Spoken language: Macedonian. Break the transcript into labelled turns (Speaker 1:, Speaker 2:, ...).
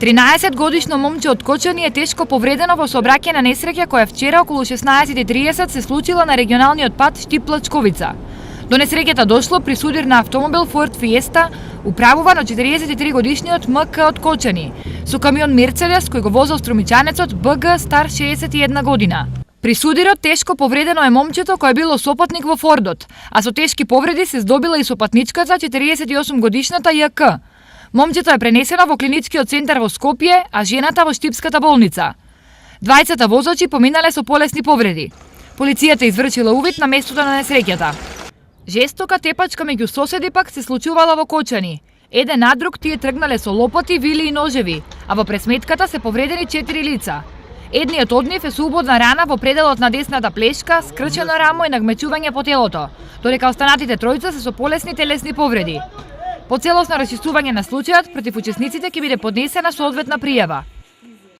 Speaker 1: 13-годишно момче од Кочани е тешко повредено во сообраќајна несреќа која вчера околу 16:30 се случила на регионалниот пат Штип-Плачковица. До несреќата дошло при судир на автомобил Ford Fiesta, управуван од 43-годишниот МК од Кочани, со камион Мерцедес кој го возел струмичанецот БГ стар 61 година. При судирот тешко повредено е момчето кој било сопатник во Фордот, а со тешки повреди се здобила и сопатничката 48-годишната ЈК. Момчето е пренесено во клиничкиот центар во Скопје, а жената во Штипската болница. Двајцата возачи поминале со полесни повреди. Полицијата извршила увид на местото на несреќата. Жестока тепачка меѓу соседи пак се случувала во Кочани. Еден на друг тие тргнале со лопати, вили и ножеви, а во пресметката се повредени 4 лица. Едниот од нив е со убодна рана во пределот на десната плешка, скрчено рамо и нагмечување по телото, додека останатите тројца се со полесни телесни повреди. По целосно расчистување на случајот против учесниците ќе биде поднесена соодветна пријава.